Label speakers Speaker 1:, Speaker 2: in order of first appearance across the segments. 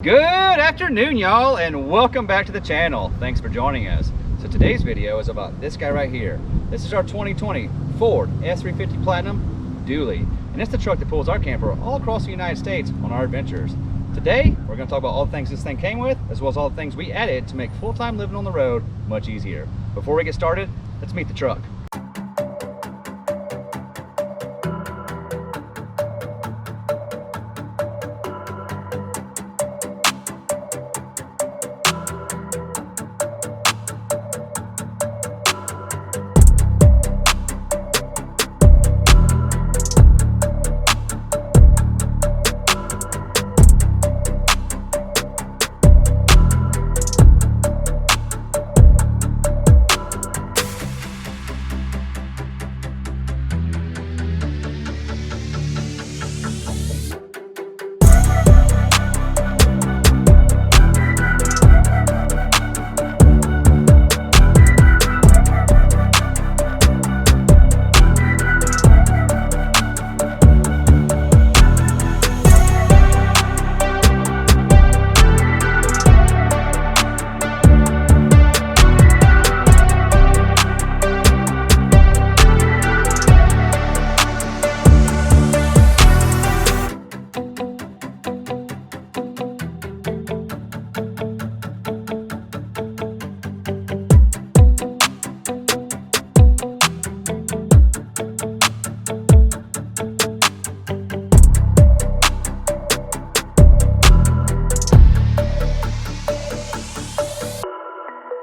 Speaker 1: Good afternoon, y'all, and welcome back to the channel. Thanks for joining us. So today's video is about this guy right here. This is our 2020 Ford F350 Platinum Dually, and it's the truck that pulls our camper all across the United States on our adventures. Today, we're going to talk about all the things this thing came with, as well as all the things we added to make full-time living on the road much easier. Before we get started, let's meet the truck.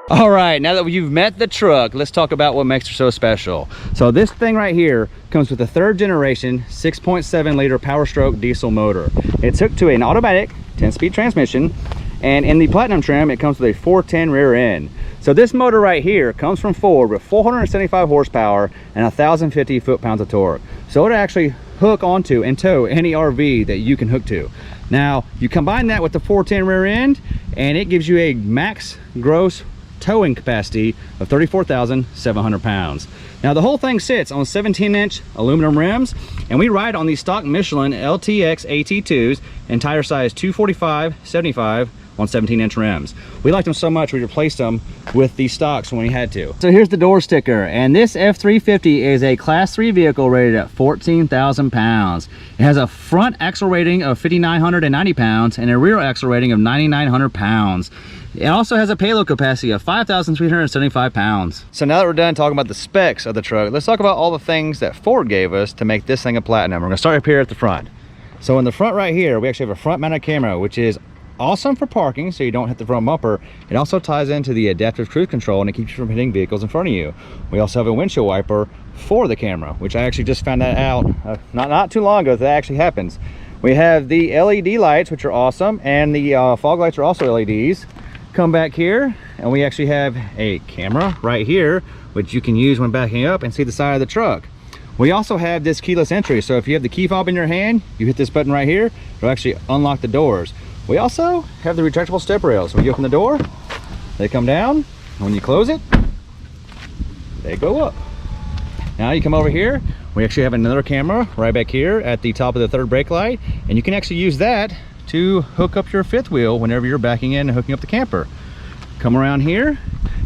Speaker 1: All right, now that you've met the truck, let's talk about what makes her so special. So this thing right here comes with a third generation 6.7 liter Power Stroke diesel motor. It's hooked to an automatic 10-speed transmission, and in the Platinum trim, it comes with a 410 rear end. So this motor right here comes from Ford with 475 horsepower and 1,050 foot-pounds of torque. So it'll actually hook onto and tow any RV that you can hook to. Now, you combine that with the 410 rear end, and it gives you a max gross towing capacity of 34,700 pounds. Now the whole thing sits on 17-inch aluminum rims, and we ride on the stock Michelin LTX AT2s and tire size 245/75 on 17-inch rims. We liked them so much we replaced them with the stocks when we had to. So here's the door sticker, and this F350 is a class 3 vehicle rated at 14,000 pounds. It has a front axle rating of 5,990 pounds and a rear axle rating of 9,900 pounds. It also has a payload capacity of 5,375 pounds. So now that we're done talking about the specs of the truck, let's talk about all the things that Ford gave us to make this thing a Platinum. We're gonna start up here at the front. So in the front right here, we actually have a front mounted camera, which is awesome for parking, so you don't hit the front bumper. It also ties into the adaptive cruise control, and it keeps you from hitting vehicles in front of you. We also have a windshield wiper for the camera, which I actually just found that out not too long ago that actually happens. We have the LED lights, which are awesome, and the fog lights are also LEDs. Come back here, and we actually have a camera right here, which you can use when backing up and see the side of the truck. We also have this keyless entry, so if you have the key fob in your hand, you hit this button right here, it'll actually unlock the doors. We also have the retractable step rails. So when you open the door, they come down, and when you close it, they go up. Now you come over here, we actually have another camera right back here at the top of the third brake light, and you can actually use that to hook up your fifth wheel whenever you're backing in and hooking up the camper. Come around here,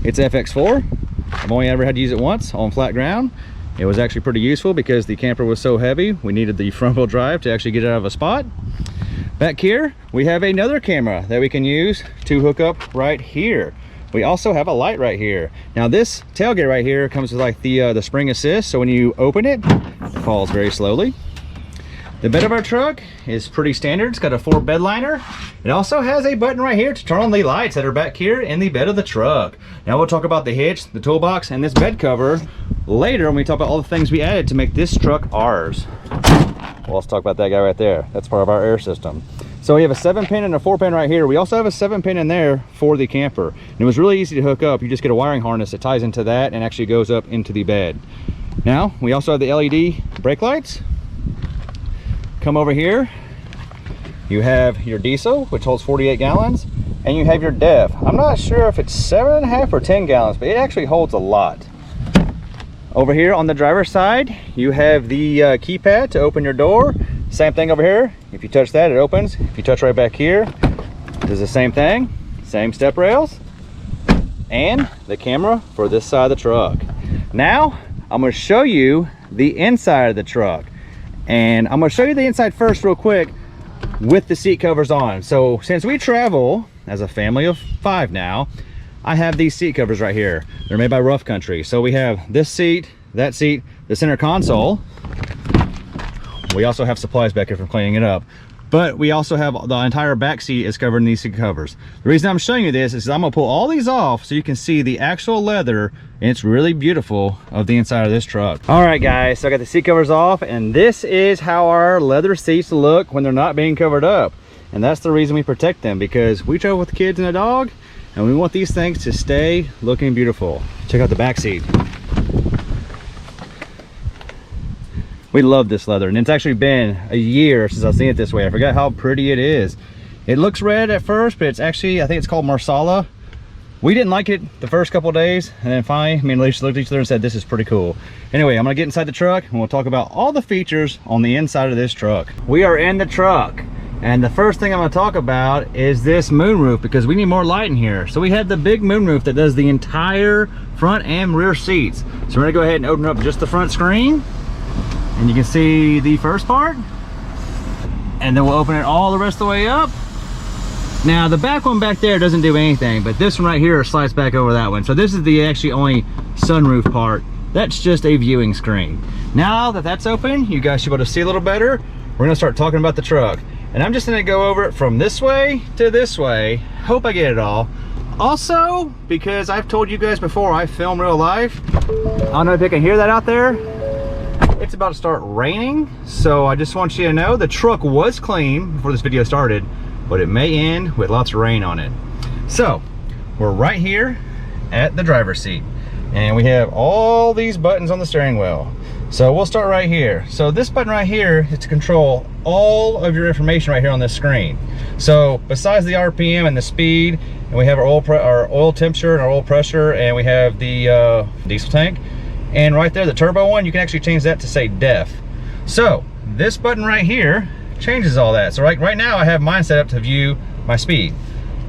Speaker 1: it's FX4. I've only ever had to use it once on flat ground. It was actually pretty useful because the camper was so heavy, we needed the front wheel drive to actually get it out of a spot. Back here, we have another camera that we can use to hook up right here. We also have a light right here. Now this tailgate right here comes with like the spring assist, so when you open it, it falls very slowly. The bed of our truck is pretty standard. It's got a Ford bed liner. It also has a button right here to turn on the lights that are back here in the bed of the truck. Now we'll talk about the hitch, the toolbox, and this bed cover later when we talk about all the things we added to make this truck ours. Well, let's talk about that guy right there. That's part of our air system. So we have a 7-pin and a 4-pin right here. We also have a 7-pin in there for the camper. And it was really easy to hook up. You just get a wiring harness that ties into that and actually goes up into the bed. Now, we also have the LED brake lights. Come over here, you have your diesel, which holds 48 gallons, and you have your DEF. I'm not sure if it's 7.5 or 10 gallons, but it actually holds a lot. Over here on the driver's side, you have the keypad to open your door. Same thing over here. If you touch that, it opens. If you touch right back here, Does the same thing, same step rails, and the camera for this side of the truck. Now, I'm gonna show you the inside of the truck. And I'm gonna show you the inside first real quick with the seat covers on. So since we travel as a family of 5 now, I have these seat covers right here. They're made by Rough Country. So we have this seat, that seat, the center console. We also have supplies back here from cleaning it up. But we also have the entire back seat is covered in these seat covers. The reason I'm showing you this is I'm gonna pull all these off so you can see the actual leather, and it's really beautiful, of the inside of this truck. All right guys, so I got the seat covers off, and this is how our leather seats look when they're not being covered up. And that's the reason we protect them, because we travel with kids and a dog, and we want these things to stay looking beautiful. Check out the back seat. We love this leather, and it's actually been a year since I've seen it this way. I forgot how pretty it is. It looks red at first, but it's actually, I think it's called Marsala. We didn't like it the first couple of days, and then finally, me and Alicia looked at each other and said, this is pretty cool. Anyway, I'm gonna get inside the truck, and we'll talk about all the features on the inside of this truck. We are in the truck, and the first thing I'm gonna talk about is this moonroof, because we need more light in here. So we have the big moonroof that does the entire front and rear seats. So we're gonna go ahead and open up just the front screen, and you can see the first part, and then we'll open it all the rest of the way up. Now the back one back there doesn't do anything, but this one right here slides back over that one. So this is the actually only sunroof part. That's just a viewing screen. Now that that's open, you guys should be able to see a little better. We're gonna start talking about the truck. And I'm just gonna go over it from this way to this way. Hope I get it all. Also, because I've told you guys before, I film real life. I don't know if you can hear that out there. It's about to start raining, so I just want you to know the truck was clean before this video started, but it may end with lots of rain on it. So we're right here at the driver's seat, and we have all these buttons on the steering wheel. So we'll start right here. So this button right here is to control all of your information right here on this screen. So besides the RPM and the speed, and we have our oil temperature and our oil pressure, and we have the diesel tank. And right there, the turbo one, you can actually change that to say def. So this button right here changes all that. So right now I have mine set up to view my speed.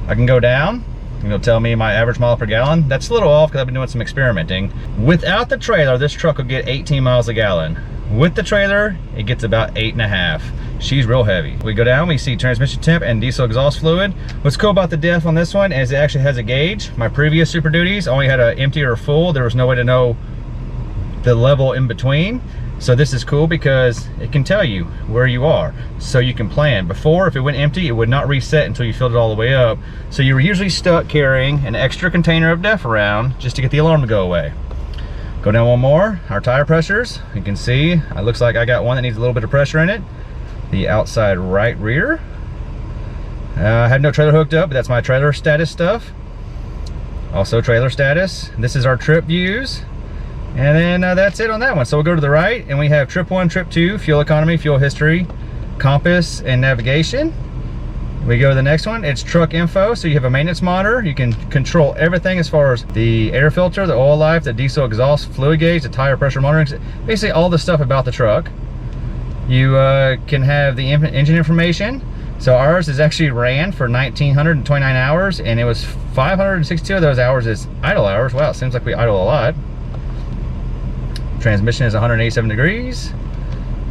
Speaker 1: I can go down, and it'll tell me my average mile per gallon. That's a little off because I've been doing some experimenting. Without the trailer, this truck will get 18 miles a gallon. With the trailer, it gets about 8.5. She's real heavy. We go down, we see transmission temp and diesel exhaust fluid. What's cool about the def on this one is it actually has a gauge. My previous Super Duties only had an empty or a full. There was no way to know the level in between. So this is cool because it can tell you where you are, so you can plan. Before, if it went empty, it would not reset until you filled it all the way up. So you were usually stuck carrying an extra container of def around just to get the alarm to go away. Go down one more, our tire pressures. You can see, it looks like I got one that needs a little bit of pressure in it. The outside right rear. I have no trailer hooked up, but that's my trailer status stuff. Also trailer status. This is our trip views. And then that's it on that one. So we'll go to the right, and we have trip 1, trip 2, fuel economy, fuel history, compass, and navigation. We go to the next one, it's truck info. So you have a maintenance monitor. You can control everything as far as the air filter, the oil life, the diesel exhaust fluid gauge, the tire pressure monitoring, basically all the stuff about the truck. You can have the engine information. So ours is actually ran for 1,929 hours, and it was 562 of those hours is idle hours. Wow, it seems like we idle a lot. Transmission is 187 degrees.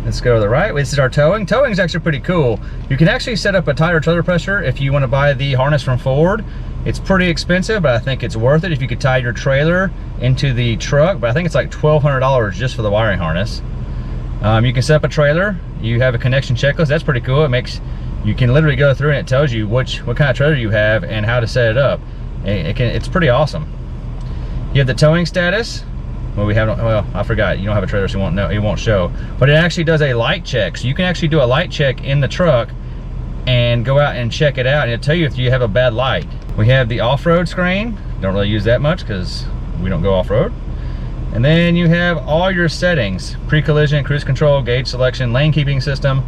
Speaker 1: Let's go to the right. This is our towing. Towing is actually pretty cool. You can actually set up a tire trailer pressure if you want to buy the harness from Ford. It's pretty expensive, but I think it's worth it if you could tie your trailer into the truck. But I think it's like $1,200 just for the wiring harness. You can set up a trailer. You have a connection checklist. That's pretty cool. It makes, you can literally go through and it tells you what kind of trailer you have and how to set it up. It's pretty awesome. You have the towing status. Well, I forgot. You don't have a trailer, so you won't know. It won't show. But it actually does a light check. So you can actually do a light check in the truck and go out and check it out, and it'll tell you if you have a bad light. We have the off-road screen. Don't really use that much because we don't go off-road. And then you have all your settings: pre-collision, cruise control, gauge selection, lane keeping system,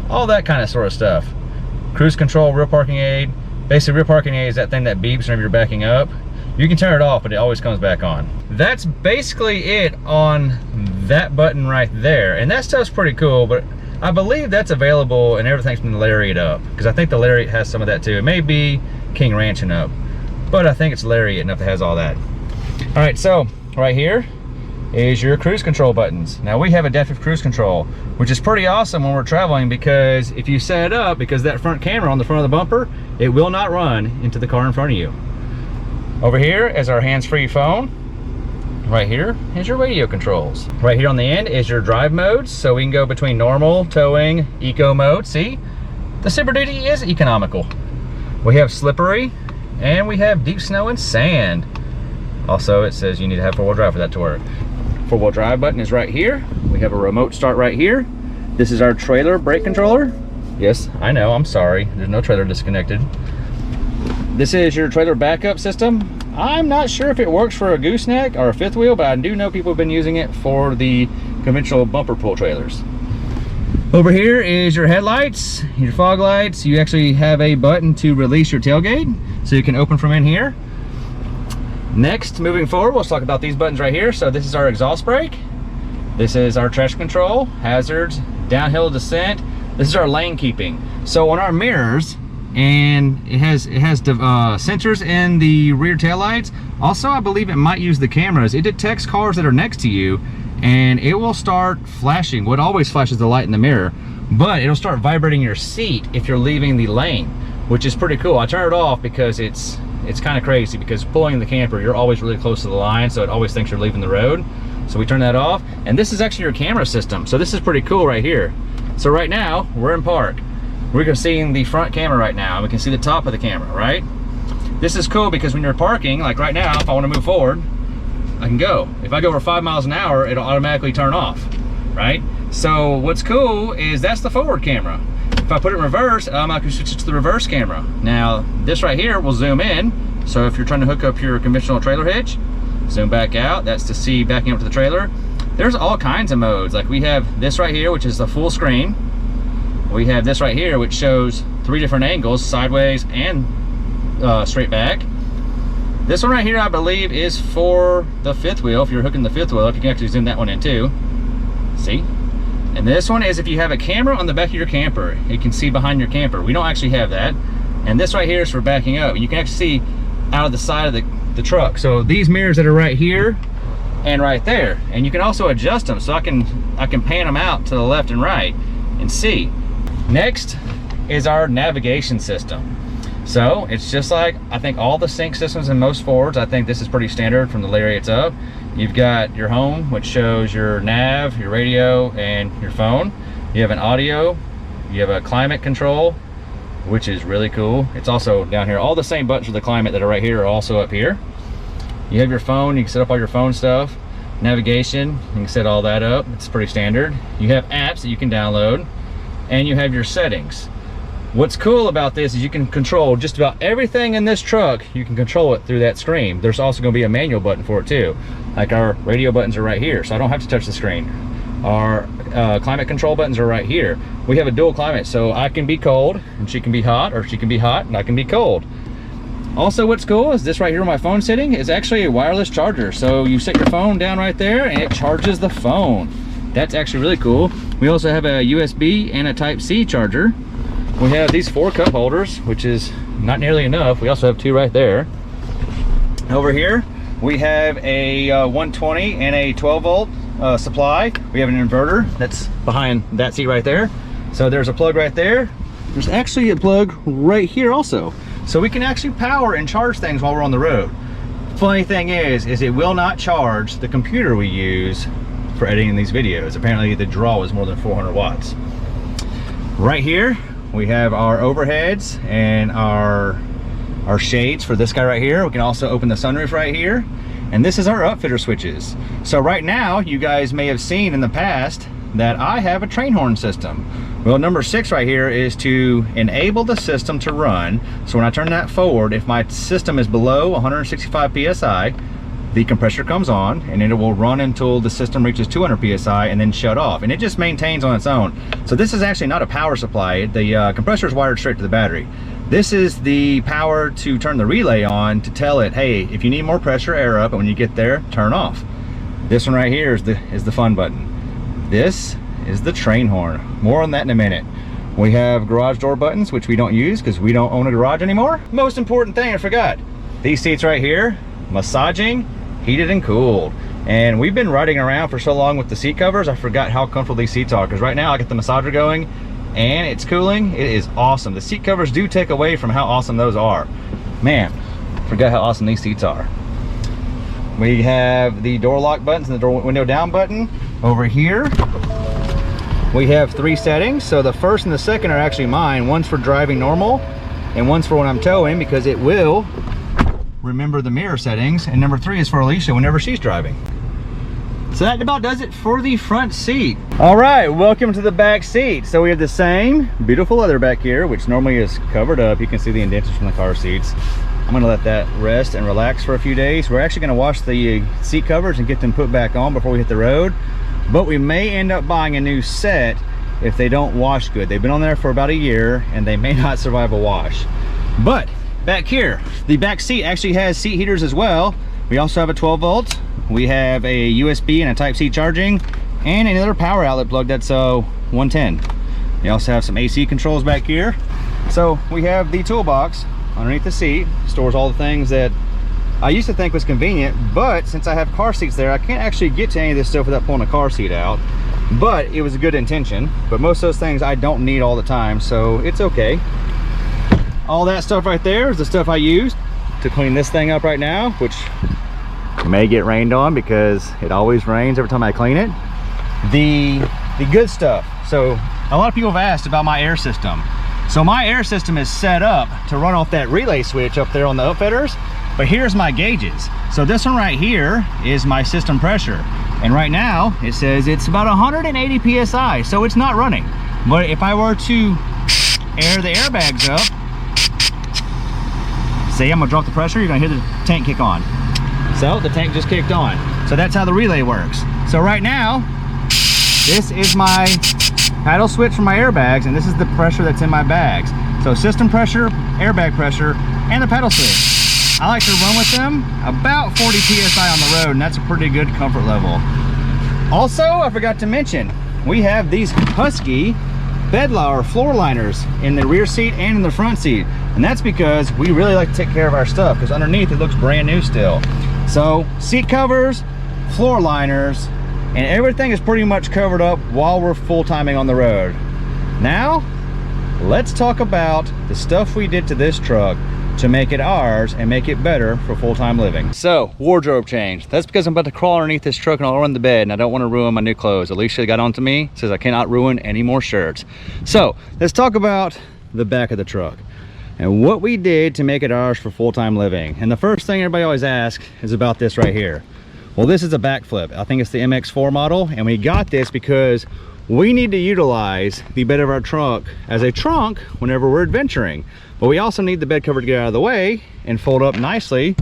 Speaker 1: all that kind of sort of stuff. Cruise control, rear parking aid. Basically, rear parking aid is that thing that beeps whenever you're backing up. You can turn it off, but it always comes back on. That's basically it on that button right there. And that stuff's pretty cool, but I believe that's available and everything's been Lariat up, because I think the Lariat has some of that too. It may be King Ranch and up, but I think it's Lariat enough that has all that. All right, so right here is your cruise control buttons. Now we have adaptive cruise control, which is pretty awesome when we're traveling, because if you set it up, because that front camera on the front of the bumper, it will not run into the car in front of you. Over here is our hands-free phone. Right here is your radio controls. Right here on the end is your drive modes, so we can go between normal, towing, eco mode. See, the Super Duty is economical. We have slippery, and we have deep snow and sand. Also, it says you need to have four-wheel drive for that to work. Four-wheel drive button is right here. We have a remote start right here. This is our trailer brake controller. Yes, I know, I'm sorry. There's no trailer disconnected. This is your trailer backup system. I'm not sure if it works for a gooseneck or a fifth wheel, but I do know people have been using it for the conventional bumper pull trailers. Over here is your headlights, your fog lights. You actually have a button to release your tailgate, so you can open from in here. Next, moving forward, we'll talk about these buttons right here. So this is our exhaust brake. This is our traction control, hazards, downhill descent. This is our lane keeping. So on our mirrors, and it has sensors in the rear taillights. Also, I believe it might use the cameras. It detects cars that are next to you, and it will start flashing. What always flashes the light in the mirror, but it'll start vibrating your seat if you're leaving the lane, which is pretty cool. I turn it off because it's kind of crazy, because pulling the camper, you're always really close to the line, so it always thinks you're leaving the road. So we turn that off, and this is actually your camera system. So this is pretty cool right here. So right now, we're in park. We're seeing the front camera right now, and we can see the top of the camera, right? This is cool because when you're parking, like right now, if I want to move forward, I can go. If I go over 5 miles an hour, it'll automatically turn off, right? So what's cool is that's the forward camera. If I put it in reverse, I can switch it to the reverse camera. Now, this right here will zoom in. So if you're trying to hook up your conventional trailer hitch, zoom back out. That's to see backing up to the trailer. There's all kinds of modes. Like we have this right here, which is the full screen. We have this right here, which shows 3 different angles, sideways and straight back. This one right here, I believe, is for the fifth wheel. If you're hooking the fifth wheel up, you can actually zoom that one in too. See? And this one is if you have a camera on the back of your camper, it can see behind your camper. We don't actually have that. And this right here is for backing up. You can actually see out of the side of the truck. So these mirrors that are right here and right there, and you can also adjust them, so I can pan them out to the left and right and see. Next is our navigation system. So it's just like, I think all the sync systems in most Fords, I think this is pretty standard from the Lariats up. You've got your home, which shows your nav, your radio, and your phone. You have an audio, you have a climate control, which is really cool. It's also down here. All the same buttons for the climate that are right here are also up here. You have your phone, you can set up all your phone stuff. Navigation, you can set all that up. It's pretty standard. You have apps that you can download, and you have your settings. What's cool about this is you can control just about everything in this truck. You can control it through that screen. There's also going to be a manual button for it too. Like our radio buttons are right here, so I don't have to touch the screen. Our climate control buttons are right here. We have a dual climate, so I can be cold and she can be hot, or she can be hot and I can be cold. Also, what's cool is this right here, my phone sitting, is actually a wireless charger. So you set your phone down right there and it charges the phone. That's actually really cool. We also have a USB and a Type-C charger. We have these 4 cup holders, which is not nearly enough. We also have 2 right there. Over here, we have a 120 and a 12 volt supply. We have an inverter that's behind that seat right there. So there's a plug right there. There's actually a plug right here also. So we can actually power and charge things while we're on the road. Funny thing is it will not charge the computer we use for editing these videos. Apparently the draw is more than 400 watts. Right here, we have our overheads and our shades for this guy right here. We can also open the sunroof right here. And this is our upfitter switches. So right now, you guys may have seen in the past that I have a train horn system. Well, number 6 right here is to enable the system to run. So when I turn that forward, if my system is below 165 PSI, the compressor comes on and it will run until the system reaches 200 PSI and then shut off. And it just maintains on its own. So this is actually not a power supply. The compressor is wired straight to the battery. This is the power to turn the relay on to tell it, hey, if you need more pressure, air up, and when you get there, turn off. This one right here is the fun button. This is the train horn. More on that in a minute. We have garage door buttons, which we don't use because we don't own a garage anymore. Most important thing I forgot, these seats right here, massaging, heated and cooled. And we've been riding around for so long with the seat covers, I forgot how comfortable these seats are, because right now I got the massager going and it's cooling. It is awesome. The seat covers do take away from how awesome those are. Man, forgot how awesome these seats are. We have the door lock buttons and the door window down button. Over here we have 3 settings. So the first and the second are actually mine. One's for driving normal and one's for when I'm towing, because it will remember the mirror settings. And number 3 is for Alicia whenever she's driving. So that about does it for the front seat. All right, welcome to the back seat. So we have the same beautiful leather back here, which normally is covered up. You can see the indentures from the car seats. I'm gonna let that rest and relax for a few days. We're actually gonna wash the seat covers and get them put back on before we hit the road. But we may end up buying a new set if they don't wash good. They've been on there for about a year and they may not survive a wash. But back here, the back seat actually has seat heaters as well. We also have a 12 volt. We have a USB and a Type-C charging and another power outlet plug that's 110. We also have some AC controls back here. So we have the toolbox underneath the seat, stores all the things that I used to think was convenient, but since I have car seats there, I can't actually get to any of this stuff without pulling a car seat out. But it was a good intention. But most of those things I don't need all the time, so it's okay. All that stuff right there is the stuff I used to clean this thing up right now, which may get rained on because it always rains every time I clean it. The good stuff. So a lot of people have asked about my air system. So my air system is set up to run off that relay switch up there on the upfitters. But here's my gauges. So this one right here is my system pressure. And right now it says it's about 180 PSI, so it's not running. But if I were to air the airbags up, see, I'm gonna drop the pressure, you're gonna hear the tank kick on. So the tank just kicked on. So that's how the relay works. So right now, this is my paddle switch for my airbags, and this is the pressure that's in my bags. So system pressure, airbag pressure, and the paddle switch. I like to run with them about 40 PSI on the road, and that's a pretty good comfort level. Also, I forgot to mention, we have these Husky bed lower floor liners in the rear seat and in the front seat. And that's because we really like to take care of our stuff, because underneath it looks brand new still. So seat covers, floor liners, and everything is pretty much covered up while we're full-timing on the road. Now, let's talk about the stuff we did to this truck to make it ours and make it better for full-time living. So, wardrobe change. That's because I'm about to crawl underneath this truck and I'll run the bed, and I don't want to ruin my new clothes. Alicia got onto me, says I cannot ruin any more shirts. So, let's talk about the back of the truck and what we did to make it ours for full-time living. And the first thing everybody always asks is about this right here. Well, this is a backflip. I think it's the MX4 model, and we got this because we need to utilize the bed of our trunk as a trunk whenever we're adventuring. But we also need the bed cover to get out of the way and fold up nicely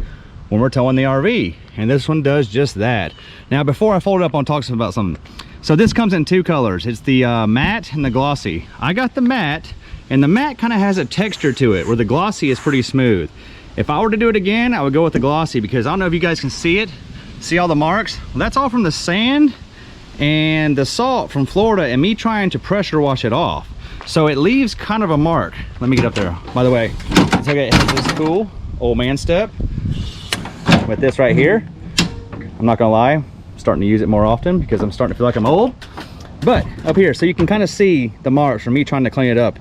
Speaker 1: when we're towing the RV. And this one does just that. Now, before I fold it up, I'll talk about something. So this comes in 2 colors. It's the matte and the glossy. I got the matte, and the matte kind of has a texture to it where the glossy is pretty smooth. If I were to do it again, I would go with the glossy, because I don't know if you guys can see it. See all the marks? Well, that's all from the sand and the salt from Florida and me trying to pressure wash it off. So it leaves kind of a mark. Let me get up there. By the way, it's okay, it has this cool old man step with this right here. I'm not gonna lie, I'm starting to use it more often because I'm starting to feel like I'm old. But up here, so you can kind of see the marks from me trying to clean it up.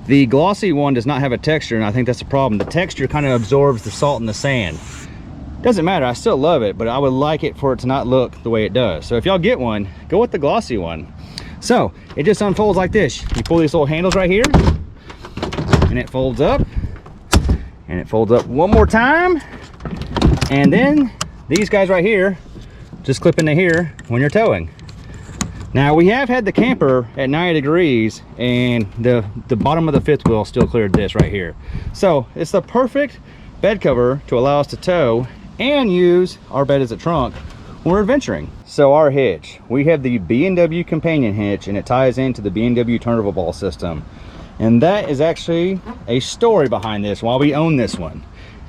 Speaker 1: The glossy one does not have a texture, and I think that's the problem. The texture kind of absorbs the salt and the sand. Doesn't matter, I still love it, but I would like it for it to not look the way it does. So if y'all get one, go with the glossy one. So it just unfolds like this. You pull these little handles right here, and it folds up, and it folds up one more time, and then these guys right here just clip into here when you're towing. Now, we have had the camper at 90 degrees, and the bottom of the fifth wheel still cleared this right here. So it's the perfect bed cover to allow us to tow and use our bed as a trunk when we're adventuring. So our hitch, we have the B&W companion hitch, and it ties into the B&W turntable ball system. And that is actually a story behind this, why we own this one.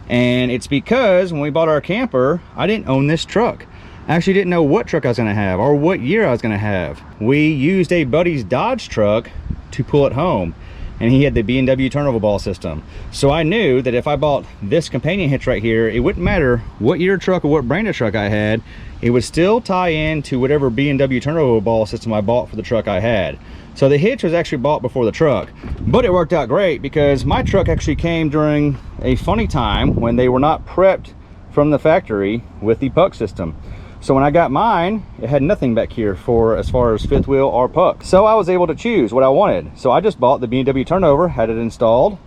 Speaker 1: And it's because when we bought our camper, I didn't own this truck. I actually didn't know what truck I was gonna have or what year I was gonna have. We used a buddy's Dodge truck to pull it home, and he had the B&W turnover ball system. So I knew that if I bought this companion hitch right here, it wouldn't matter what year truck or what brand of truck I had, it would still tie in to whatever B&W turnover ball system I bought for the truck I had. So the hitch was actually bought before the truck, but it worked out great because my truck actually came during a funny time when they were not prepped from the factory with the puck system. So when I got mine, it had nothing back here for as far as fifth wheel or puck. So I was able to choose what I wanted. So I just bought the B&W turnover, had it installed,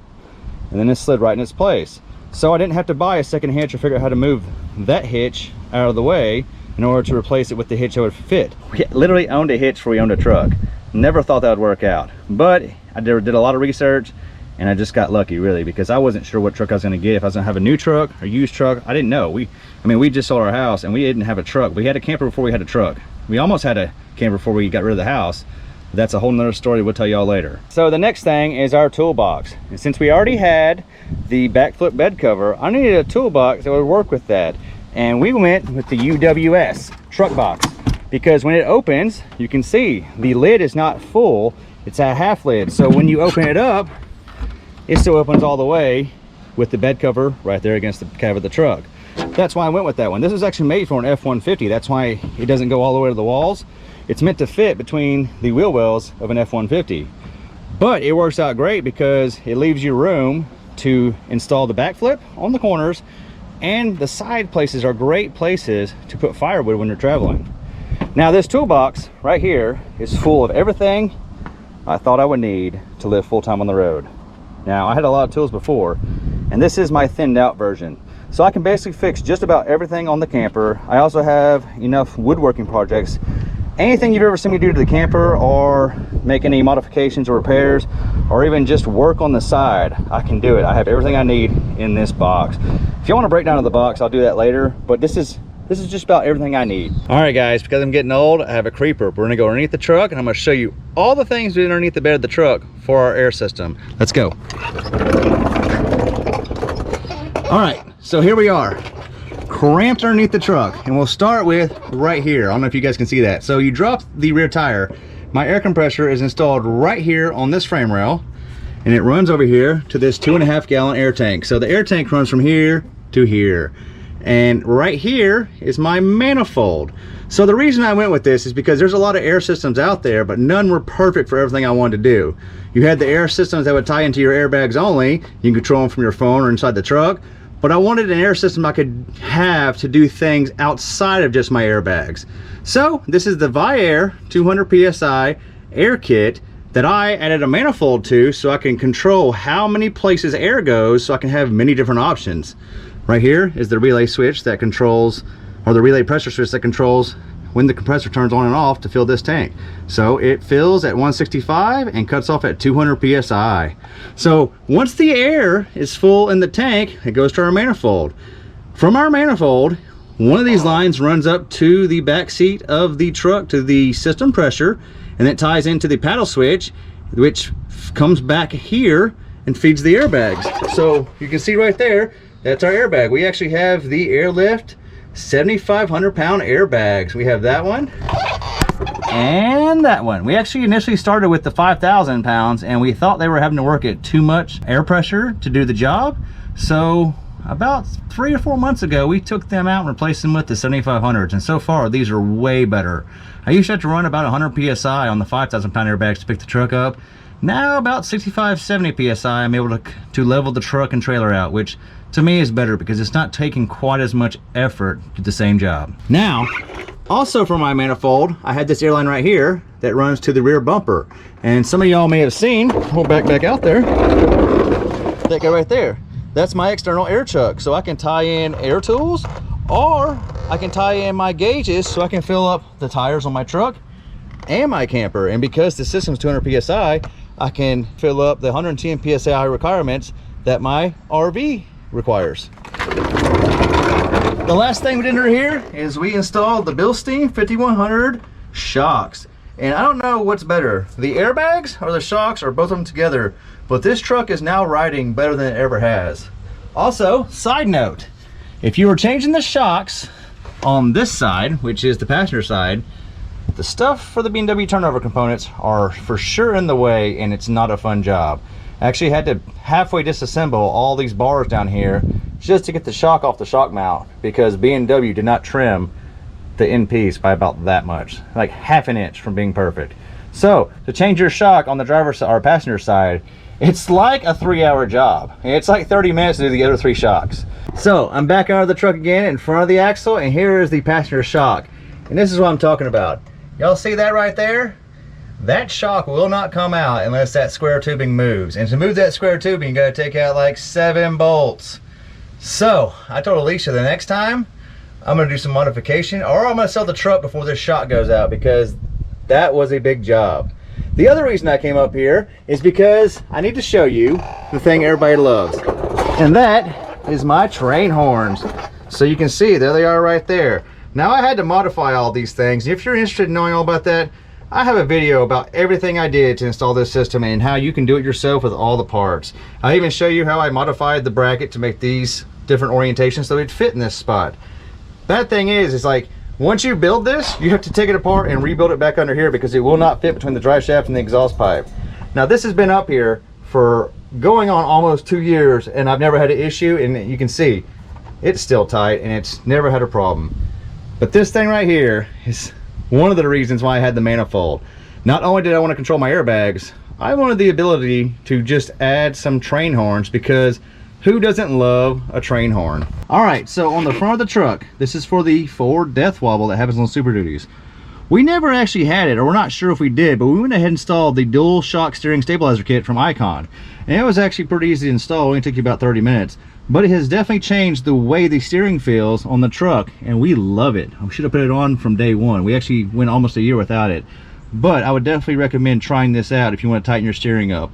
Speaker 1: and then it slid right in its place. So I didn't have to buy a second hitch or figure out how to move that hitch out of the way in order to replace it with the hitch that would fit. We literally owned a hitch before we owned a truck. Never thought that would work out, but I did a lot of research, and I just got lucky really, because I wasn't sure what truck I was gonna get, if I was gonna have a new truck or used truck. I didn't know. We just sold our house and we didn't have a truck. We had a camper before we had a truck. We almost had a camper before we got rid of the house. That's a whole nother story we'll tell y'all later. So the next thing is our toolbox. And since we already had the backflip bed cover, I needed a toolbox that would work with that. And we went with the UWS truck box, because when it opens, you can see the lid is not full, it's a half lid. So when you open it up, it still opens all the way with the bed cover right there against the cab of the truck. That's why I went with that one. This is actually made for an F-150. That's why it doesn't go all the way to the walls. It's meant to fit between the wheel wells of an F-150. But it works out great because it leaves you room to install the backflip on the corners, and the side places are great places to put firewood when you're traveling. Now this toolbox right here is full of everything I thought I would need to live full-time on the road. Now I had a lot of tools before, and this is my thinned out version. So I can basically fix just about everything on the camper. I also have enough woodworking projects. Anything you've ever seen me do to the camper, or make any modifications or repairs, or even just work on the side, I can do it. I have everything I need in this box. If you want to break down the box, I'll do that later, but this is just about everything I need. All right guys, because I'm getting old, I have a creeper. We're gonna go underneath the truck and I'm gonna show you all the things underneath the bed of the truck for our air system. Let's go. All right, so here we are, cramped underneath the truck, and we'll start with right here. I don't know if you guys can see that. So you drop the rear tire. My air compressor is installed right here on this frame rail, and it runs over here to this 2.5 gallon air tank. So the air tank runs from here to here. And right here is my manifold. So the reason I went with this is because there's a lot of air systems out there, but none were perfect for everything I wanted to do. You had the air systems that would tie into your airbags only. You can control them from your phone or inside the truck. But I wanted an air system I could have to do things outside of just my airbags. So this is the Viair 200 PSI air kit that I added a manifold to, so I can control how many places air goes, so I can have many different options. Right here is the relay switch that controls, or the relay pressure switch that controls when the compressor turns on and off to fill this tank. So it fills at 165 and cuts off at 200 PSI. So once the air is full in the tank, it goes to our manifold. From our manifold, one of these lines runs up to the back seat of the truck to the system pressure, and it ties into the paddle switch, which comes back here and feeds the airbags. So you can see right there, that's our airbag. We actually have the Airlift 7,500 pound airbags. We have that one and that one. We actually initially started with the 5,000 pounds, and we thought they were having to work at too much air pressure to do the job. So about 3 or 4 months ago, we took them out and replaced them with the 7,500s, and so far these are way better. I used to have to run about 100 PSI on the 5,000 pound airbags to pick the truck up. Now about 65, 70 PSI, I'm able to level the truck and trailer out, which to me is better because it's not taking quite as much effort to do the same job. Now, also for my manifold, I had this airline right here that runs to the rear bumper. And some of y'all may have seen, hold back out there, that guy right there. That's my external air chuck. So I can tie in air tools, or I can tie in my gauges so I can fill up the tires on my truck and my camper. And because the system's 200 PSI, I can fill up the 110 PSI requirements that my RV requires. The last thing we did here is we installed the Bilstein 5100 shocks. And I don't know what's better, the airbags or the shocks, or both of them together, but this truck is now riding better than it ever has. Also, side note, if you were changing the shocks On this side, which is the passenger side, the stuff for the BMW turnover components are for sure in the way, and it's not a fun job. I actually had to halfway disassemble all these bars down here just to get the shock off the shock mount, because BMW did not trim the end piece by about that much, like half an inch from being perfect. So to change your shock on the driver's or passenger side, it's like a 3-hour job. It's like 30 minutes to do the other 3 shocks. So I'm back out of the truck again in front of the axle, and here is the passenger shock. And this is what I'm talking about. Y'all see that right there? That shock will not come out unless that square tubing moves. And to move that square tubing, you gotta take out like 7 bolts. So I told Alicia the next time I'm gonna do some modification, or I'm gonna sell the truck before this shock goes out, because that was a big job. The other reason I came up here is because I need to show you the thing everybody loves. And that is my train horns. So you can see, there they are right there. Now I had to modify all these things. If you're interested in knowing all about that, I have a video about everything I did to install this system and how you can do it yourself with all the parts. I even show you how I modified the bracket to make these different orientations so it'd fit in this spot. Bad thing is like, once you build this, you have to take it apart and rebuild it back under here, because it will not fit between the drive shaft and the exhaust pipe. Now this has been up here for going on almost 2 years, and I've never had an issue, and you can see it's still tight and it's never had a problem. But this thing right here is one of the reasons why I had the manifold. Not only did I want to control my airbags, I wanted the ability to just add some train horns, because who doesn't love a train horn? All right, so on the front of the truck, this is for the Ford death wobble that happens on Super Duties. We never actually had it, or we're not sure if we did, but we went ahead and installed the dual shock steering stabilizer kit from Icon. And it was actually pretty easy to install, it only took you about 30 minutes. But it has definitely changed the way the steering feels on the truck, and we love it. I should have put it on from day one. We actually went almost a year without it. But I would definitely recommend trying this out if you want to tighten your steering up.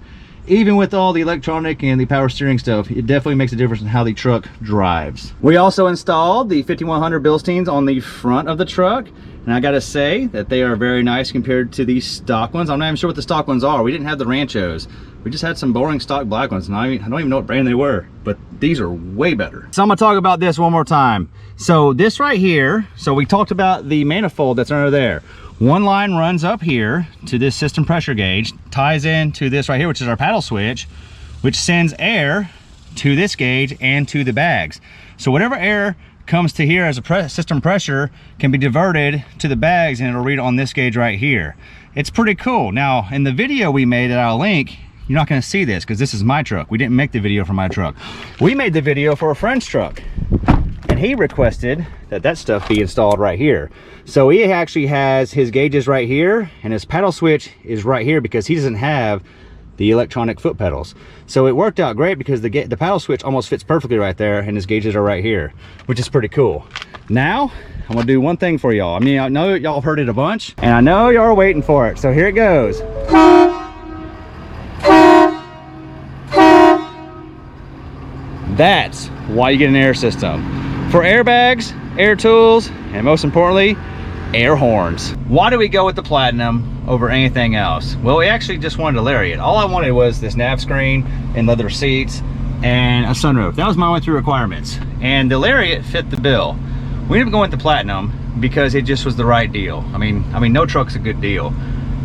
Speaker 1: Even with all the electronic and the power steering stuff, it definitely makes a difference in how the truck drives. We also installed the 5100 Bilsteins on the front of the truck, and I gotta say that they are very nice compared to the stock ones. I'm not even sure what the stock ones are. We didn't have the Ranchos. We just had some boring stock black ones, and I don't even know what brand they were, but these are way better. So I'm gonna talk about this one more time. So this right here, so we talked about the manifold that's under there. One line runs up here to this system pressure gauge, ties into this right here, which is our paddle switch, which sends air to this gauge and to the bags. So whatever air comes to here as a system pressure can be diverted to the bags, and it'll read on this gauge right here. It's pretty cool. Now, in the video we made that I'll link, you're not gonna see this because this is my truck. We didn't make the video for my truck. We made the video for a friend's truck, and he requested that that stuff be installed right here. So he actually has his gauges right here, and his paddle switch is right here because he doesn't have the electronic foot pedals. So it worked out great because the paddle switch almost fits perfectly right there, and his gauges are right here, which is pretty cool. Now, I'm gonna do one thing for y'all. I mean, I know y'all have heard it a bunch, and I know y'all are waiting for it, so here it goes. That's why you get an air system. For airbags, air tools, and most importantly, air horns. Why do we go with the Platinum over anything else? Well, we actually just wanted a Lariat. All I wanted was this nav screen and leather seats and a sunroof. That was my only 3 requirements. And the Lariat fit the bill. We ended up going with the Platinum because it just was the right deal. I mean, no truck's a good deal.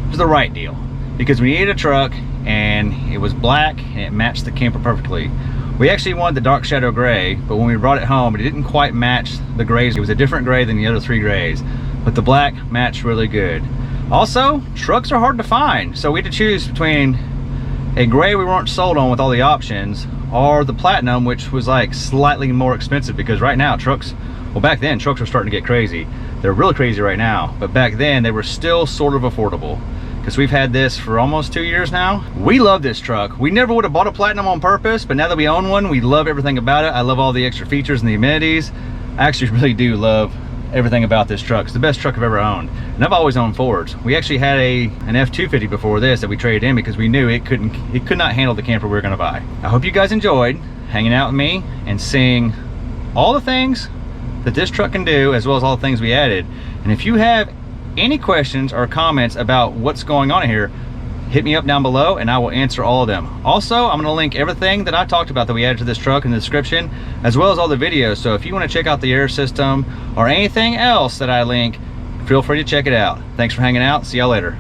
Speaker 1: It was the right deal because we needed a truck, and it was black and it matched the camper perfectly. We actually wanted the dark shadow gray, but when we brought it home, it didn't quite match the grays. It was a different gray than the other 3 grays, but the black matched really good. Also, trucks are hard to find, so we had to choose between a gray we weren't sold on with all the options, or the Platinum, which was like slightly more expensive, because right now trucks, well, back then trucks were starting to get crazy. They're really crazy right now, but back then they were still sort of affordable, because we've had this for almost 2 years now. We love this truck. We never would have bought a Platinum on purpose, but now that we own one, we love everything about it. I love all the extra features and the amenities. I actually really do love everything about this truck. It's the best truck I've ever owned. And I've always owned Fords. We actually had an F350 before this that we traded in because we knew it could not handle the camper we were gonna buy. I hope you guys enjoyed hanging out with me and seeing all the things that this truck can do, as well as all the things we added. And if you have any questions or comments about what's going on here, hit me up down below and I will answer all of them. Also, I'm going to link everything that I talked about that we added to this truck in the description, as well as all the videos. So if you want to check out the air system or anything else that I link, feel free to check it out. Thanks for hanging out. See y'all later.